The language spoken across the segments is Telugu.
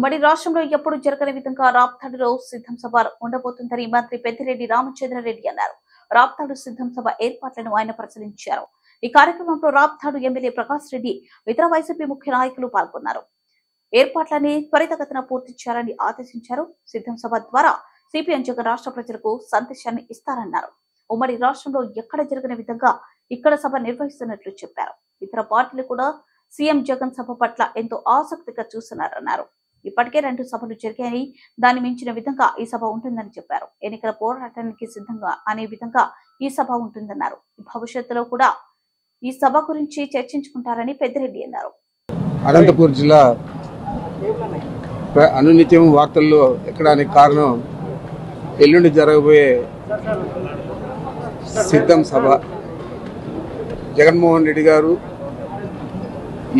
ఉమ్మడి రాష్ట్రంలో ఎప్పుడు జరగని విధంగా రాప్తాడులో సిద్ధం సభ ఉండబోతుందని మంత్రి పెద్దిరెడ్డి రామచంద్రారెడ్డి అన్నారు. రాప్తాడు సిద్ధం సభ ఏర్పాట్లను ఆయన పరిశీలించారు. ఈ కార్యక్రమంలో రాప్తాడు ఎమ్మెల్యే ప్రకాష్ రెడ్డి, ఇతర వైసీపీ ముఖ్య నాయకులు పాల్గొన్నారు. ఏర్పాట్లని త్వరితగతిన పూర్తి చేయాలని ఆదేశించారు. సిద్ధం సభ ద్వారా సిపిఎం జగన్ రాష్ట్ర ప్రజలకు సందేశాన్ని ఇస్తారన్నారు. ఉమ్మడి రాష్ట్రంలో ఎక్కడ జరగని విధంగా ఇక్కడ సభ నిర్వహిస్తున్నట్లు చెప్పారు. ఇతర పార్టీలు కూడా సీఎం జగన్ సభ పట్ల ఎంతో ఆసక్తిగా చూస్తున్నారన్నారు. ఇప్పటికే 2 సభలు జరిగాయని, దాన్ని మించిన విధంగా ఈ సభ ఉంటుందని చెప్పారు. ఎన్నికల పోరాటానికి సిద్ధంగా అనే విధంగా ఈ సభ ఉంటుందన్నారు. భవిష్యత్తులో కూడా ఈ సభ గురించి చర్చించుకుంటారని పెద్దిరెడ్డి అన్నారు. అనంతపురం జిల్లా అనునిత్యం వార్తల్లో ఎక్కడానికి కారణం ఎల్లుండి జరగబోయే సిద్ధం సభ. జగన్మోహన్ రెడ్డి గారు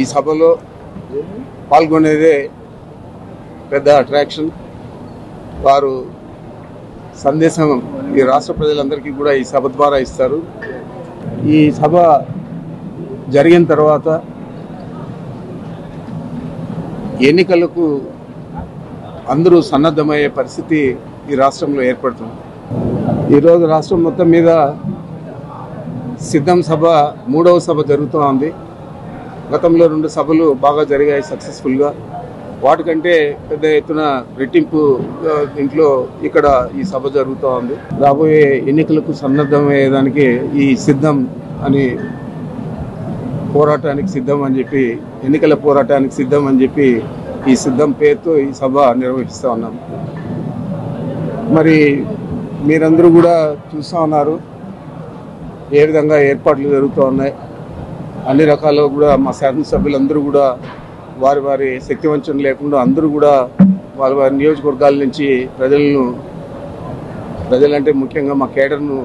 ఈ సభలో పాల్గొనేదే పెద్ద అట్రాక్షన్. వారు సందేశం ఈ రాష్ట్ర ప్రజలందరికీ కూడా ఈ సభ ద్వారా ఇస్తారు. ఈ సభ జరిగిన తర్వాత ఎన్నికలకు అందరూ సన్నద్ధమయ్యే పరిస్థితి ఈ రాష్ట్రంలో ఏర్పడుతుంది. ఈరోజు రాష్ట్రం మొత్తం మీద సిద్ధం సభ 3వ సభ జరుగుతూ ఉంది. గతంలో 2 సభలు బాగా జరిగాయి సక్సెస్ఫుల్గా. వాటికంటే పెద్ద ఎత్తున రెట్టింపు దీంట్లో ఇక్కడ ఈ సభ జరుగుతూ ఉంది. రాబోయే ఎన్నికలకు సన్నద్ధమయ్యేదానికి ఈ సిద్ధం అని పోరాటానికి సిద్ధం అని చెప్పి, ఎన్నికల పోరాటానికి సిద్ధం అని చెప్పి ఈ సిద్ధం పేరుతో ఈ సభ నిర్వహిస్తూ ఉన్నాం. మరి మీరందరూ కూడా చూస్తూ ఉన్నారు ఏ విధంగా ఏర్పాట్లు జరుగుతూ ఉన్నాయి. అన్ని రకాలుగా కూడా మా శాసనసభ్యులందరూ కూడా వారి వారి శక్తివంచన లేకుండా అందరూ కూడా వారి వారి నియోజకవర్గాల నుంచి ప్రజలంటే ముఖ్యంగా మా కేడర్ను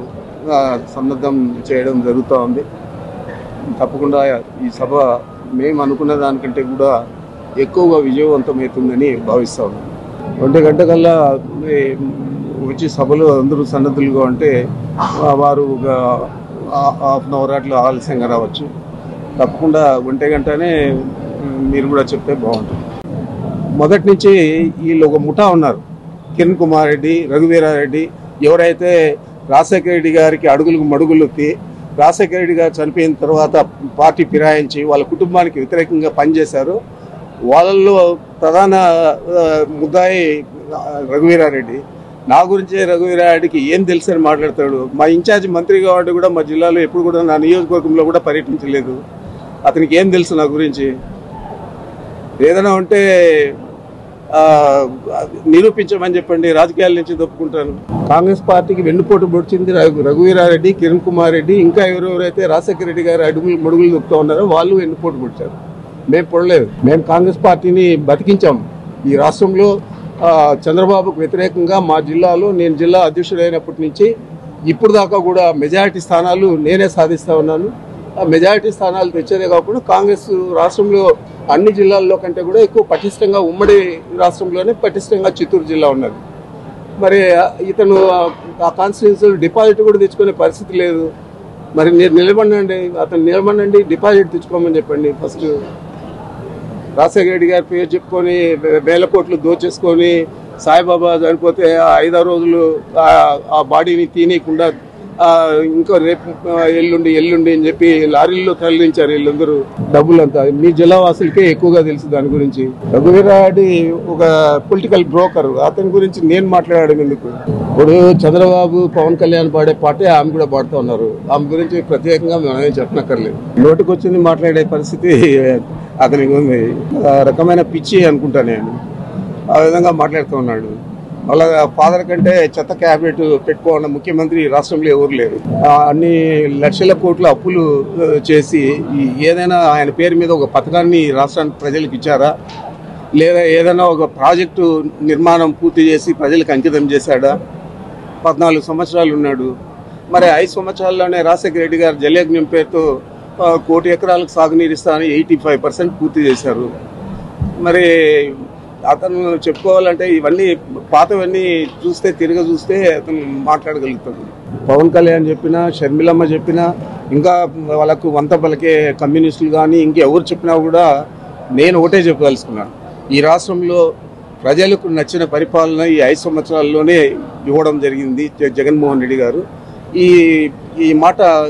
సన్నద్ధం చేయడం జరుగుతూ ఉంది. తప్పకుండా ఈ సభ మేము అనుకున్న దానికంటే కూడా ఎక్కువగా విజయవంతమవుతుందని భావిస్తూ ఉన్నాం. 1 గంట కల్లా వచ్చి సభలో అందరూ సన్నద్ధులుగా ఉంటే వారు హాఫ్ అన్ అవర్ అట్లా ఆలస్యంగా రావచ్చు. తప్పకుండా 1 గంటనే మీరు కూడా చెప్తే బాగుంటుంది. మొదటి నుంచి వీళ్ళు ఒక ముఠా ఉన్నారు. కిరణ్ కుమార్ రెడ్డి, రఘువీరారెడ్డి, ఎవరైతే రాజశేఖర రెడ్డి గారికి అడుగులకు మడుగులొత్తి రాజశేఖర రెడ్డి గారు చనిపోయిన తర్వాత పార్టీ ఫిరాయించి వాళ్ళ కుటుంబానికి వ్యతిరేకంగా పనిచేశారు. వాళ్ళల్లో ప్రధాన ముద్దాయి రఘువీరారెడ్డి. నా గురించే రఘువీరారెడ్డికి ఏం తెలుసని మాట్లాడతాడు. మా ఇన్ఛార్జ్ మంత్రి కాబట్టి కూడా మా జిల్లాలో ఎప్పుడు కూడా నా నియోజకవర్గంలో కూడా పర్యటించలేదు. అతనికి ఏం తెలుసు నా గురించి? ఏదైనా ఉంటే నిరూపించమని చెప్పండి, రాజకీయాల నుంచి తప్పుకుంటాను. కాంగ్రెస్ పార్టీకి వెన్నుపోటు పొడిచింది రఘువీరారెడ్డి, కిరణ్ కుమార్ రెడ్డి, ఇంకా ఎవరెవరైతే రాజశేఖర రెడ్డి గారు మడుగులు దొక్కుతూ ఉన్నారో వాళ్ళు వెన్నుపోటు పొడిచారు. మేము పొడలేదు. మేము కాంగ్రెస్ పార్టీని బతికించాం. ఈ రాష్ట్రంలో చంద్రబాబుకు వ్యతిరేకంగా మా జిల్లాలో నేను జిల్లా అధ్యక్షుడైనప్పటి నుంచి ఇప్పుడు దాకా కూడా మెజారిటీ స్థానాలు నేనే సాధిస్తూ ఉన్నాను. ఆ మెజారిటీ స్థానాలు తెచ్చేదే కాకుండా కాంగ్రెస్ రాష్ట్రంలో అన్ని జిల్లాల్లో కంటే కూడా ఎక్కువ పటిష్టంగా ఉమ్మడి రాష్ట్రంలోనే పటిష్టంగా చిత్తూరు జిల్లా ఉన్నది. మరి ఇతను ఆ కాన్స్టిట్యూన్సీలో డిపాజిట్ కూడా తెచ్చుకునే పరిస్థితి లేదు. మరి మీరు నిలబడండి, డిపాజిట్ తెచ్చుకోమని చెప్పండి. ఫస్ట్ రాజశేఖర రెడ్డి గారి పేరు చెప్పుకొని వేల కోట్లు దోచేసుకొని సాయిబాబా చనిపోతే 5 రోజులు ఆ బాడీని తీయకుండా ఇంకా రేపు ఎల్లుండి అని చెప్పి లారీల్లో తరలించారు వీళ్ళందరూ డబ్బులంతా. మీ జిల్లా వాసులకే ఎక్కువగా తెలుసు దాని గురించి. రఘువీరారెడ్డి ఒక పొలిటికల్ బ్రోకర్. అతని గురించి నేను మాట్లాడడం ఎందుకు? ఇప్పుడు చంద్రబాబు, పవన్ కళ్యాణ్ పాడే పాటే ఆమె కూడా పాడుతూ ఉన్నారు. ఆమె గురించి ప్రత్యేకంగా మనమేం చెప్పనక్కర్లేదు. నోటికొచ్చింది మాట్లాడే పరిస్థితి అతనికి ఉంది. రకమైన పిచ్చి అనుకుంటా నేను. ఆ విధంగా మాట్లాడుతూ ఉన్నాడు. వాళ్ళ ఫాదర్ కంటే చెత్త క్యాబినెట్ పెట్టుకోవాలన్న ముఖ్యమంత్రి రాష్ట్రంలో ఎవరు లేరు. అన్ని లక్షల కోట్ల అప్పులు చేసి ఏదైనా ఆయన పేరు మీద ఒక పథకాన్ని రాష్ట్రానికి ప్రజలకు ఇచ్చారా? లేదా ఏదైనా ఒక ప్రాజెక్టు నిర్మాణం పూర్తి చేసి ప్రజలకు అంకితం చేశాడా? 14 సంవత్సరాలు ఉన్నాడు. మరి 5 సంవత్సరాల్లోనే రాజశేఖర రెడ్డి గారు జలయజ్ఞం పేరుతో 1 కోటి ఎకరాలకు సాగునీరు ఇస్తానని 85% పూర్తి చేశారు. మరి అతను చెప్పుకోవాలంటే ఇవన్నీ పాతవన్నీ తిరగ చూస్తే అతను మాట్లాడగలుగుతాడు. పవన్ కళ్యాణ్ చెప్పినా, షర్మిలమ్మ చెప్పినా, ఇంకా వాళ్ళకు వంత పలికే కమ్యూనిస్టులు కానీ ఇంకెవరు చెప్పినా కూడా నేను ఒకటే చెప్పదలుచుకున్నాను. ఈ రాష్ట్రంలో ప్రజలకు నచ్చిన పరిపాలన ఈ 5 సంవత్సరాల్లోనే ఇవ్వడం జరిగింది జగన్మోహన్ రెడ్డి గారు. ఈ మాట